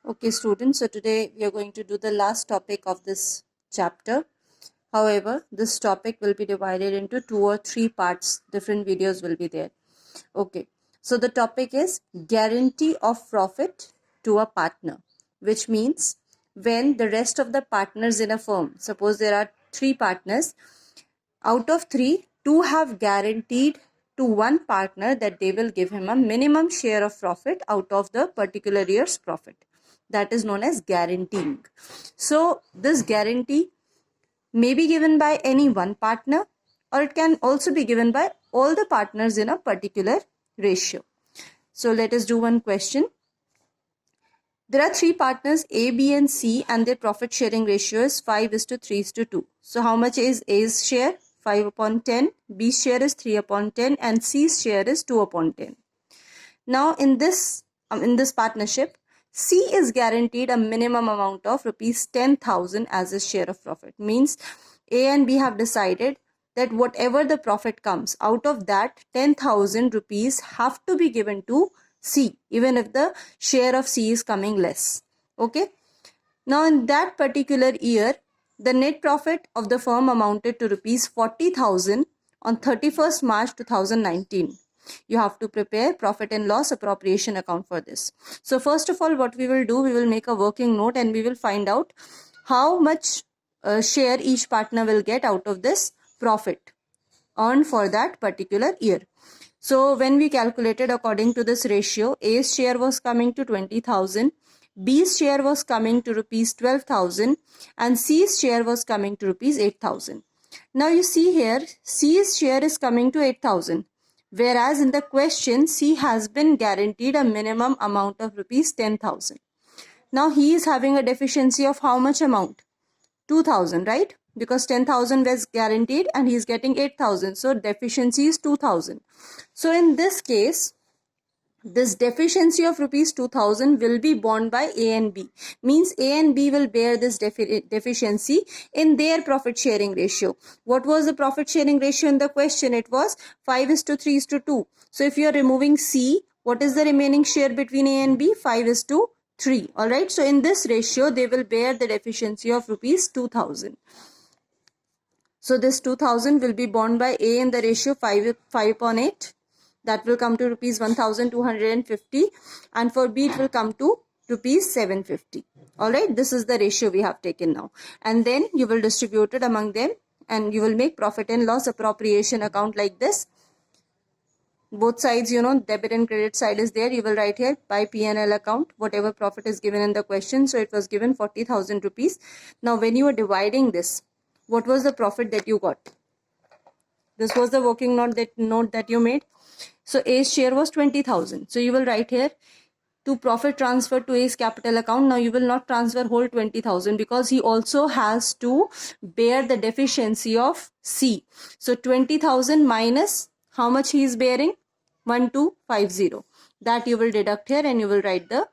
Okay, students, so today we are going to do the last topic of this chapter. However, this topic will be divided into 2 or 3 parts. Different videos will be there. Okay, so the topic is guarantee of profit to a partner, which means when the rest of the partners in a firm, suppose there are 3 partners, out of 3, 2 have guaranteed to one partner that they will give him a minimum share of profit out of the particular year's profit. That is known as guaranteeing. So this guarantee may be given by any one partner, or it can also be given by all the partners in a particular ratio. So let us do one question. There are 3 partners A, B and C, and their profit sharing ratio is 5:3:2. So how much is A's share? 5/10, B's share is 3/10 and C's share is 2/10. Now in this partnership, C is guaranteed a minimum amount of rupees 10,000 as his share of profit. Means A and B have decided that whatever the profit comes, out of that 10,000 rupees have to be given to C, even if the share of C is coming less. Okay. Now in that particular year, the net profit of the firm amounted to rupees 40,000 on 31st March 2019. You have to prepare profit and loss appropriation account for this. So first of all, what we will do, we will make a working note and we will find out how much share each partner will get out of this profit earned for that particular year. So when we calculated according to this ratio, A's share was coming to 20,000, B's share was coming to rupees 12,000 and C's share was coming to rupees 8,000. Now you see here, C's share is coming to 8,000. Whereas in the question, C has been guaranteed a minimum amount of rupees 10,000. Now he is having a deficiency of how much amount? 2,000, right? Because 10,000 was guaranteed and he is getting 8,000. So deficiency is 2,000. So in this case, this deficiency of rupees 2,000 will be borne by A and B. Means A and B will bear this deficiency in their profit sharing ratio. What was the profit sharing ratio in the question? It was 5:3:2. So if you are removing C, what is the remaining share between A and B? 5:3. Alright, so in this ratio, they will bear the deficiency of rupees 2,000. So this 2,000 will be borne by A in the ratio 5/8. That will come to rupees 1,250 and for B it will come to rupees 750. Alright, this is the ratio we have taken now. And then you will distribute it among them and you will make profit and loss appropriation account like this. Both sides, debit and credit side is there. You will write here by P&L account, whatever profit is given in the question. So it was given 40,000 rupees. Now when you are dividing this, what was the profit that you got? This was the working note that you made. So A's share was 20,000. So you will write here to profit transfer to A's capital account. Now you will not transfer whole 20,000 because he also has to bear the deficiency of C. So 20,000 minus how much he is bearing? 1,250. That you will deduct here and you will write the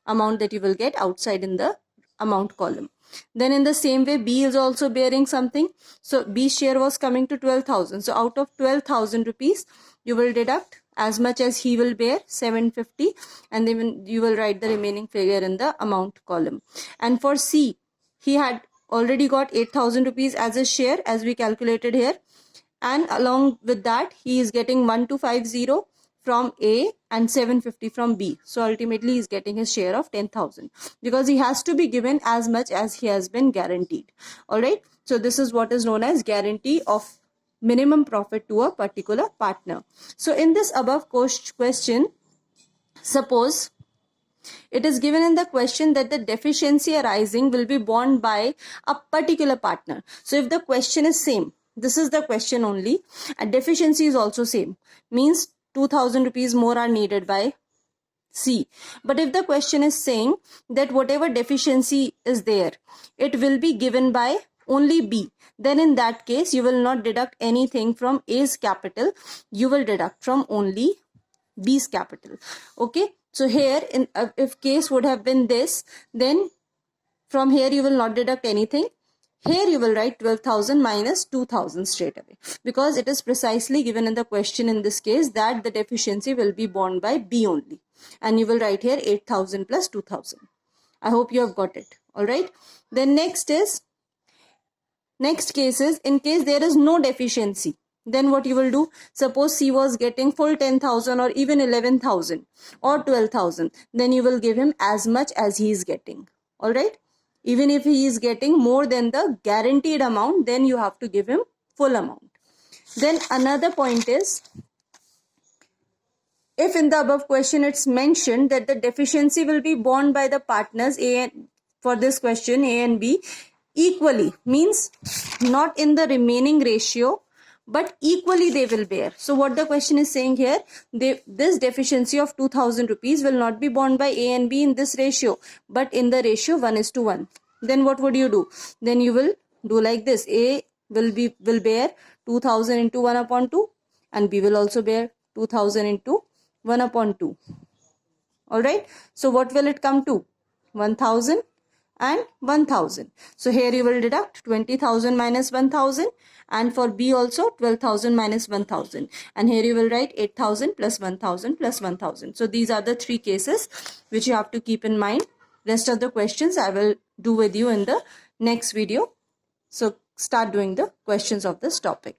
amount that you will get outside in the amount column. Then in the same way, B is also bearing something. So B's share was coming to 12,000. So out of 12,000 rupees, you will deduct as much as he will bear, 750, and then you will write the remaining figure in the amount column. And for C, he had already got 8,000 rupees as a share as we calculated here. And along with that, he is getting 1,250 from A and 750 from B. So ultimately, he is getting his share of 10,000 because he has to be given as much as he has been guaranteed. Alright, so this is what is known as guarantee of minimum profit to a particular partner. So in this above question, suppose it is given in the question that the deficiency arising will be borne by a particular partner. So if the question is same, this is the question only, and deficiency is also same, means 2,000 rupees more are needed by C. But if the question is saying that whatever deficiency is there, it will be given by only B, then in that case, you will not deduct anything from A's capital. You will deduct from only B's capital. Okay. So here, if case would have been this, then from here you will not deduct anything. Here you will write 12,000 minus 2,000 straight away because it is precisely given in the question in this case that the deficiency will be borne by B only. And you will write here 8,000 plus 2,000. I hope you have got it. All right. Then next case is, in case there is no deficiency, then what you will do? Suppose C was getting full 10,000 or even 11,000 or 12,000. Then you will give him as much as he is getting. All right. Even if he is getting more than the guaranteed amount, then you have to give him full amount. Then another point is, if in the above question it's mentioned that the deficiency will be borne by the partners for this question A and B equally, means not in the remaining ratio, but equally they will bear. So what the question is saying here, this deficiency of 2,000 rupees will not be borne by A and B in this ratio, but in the ratio 1:1. Then what would you do? Then you will do like this. A will bear 2,000 into 1/2, and B will also bear 2,000 into 1/2. All right. So what will it come to? 1,000 and 1,000. So here you will deduct 20,000 minus 1,000, and for B also 12,000 minus 1,000. And here you will write 8,000 plus 1,000 plus 1,000. So these are the three cases which you have to keep in mind. Rest of the questions I will do with you in the next video. So start doing the questions of this topic.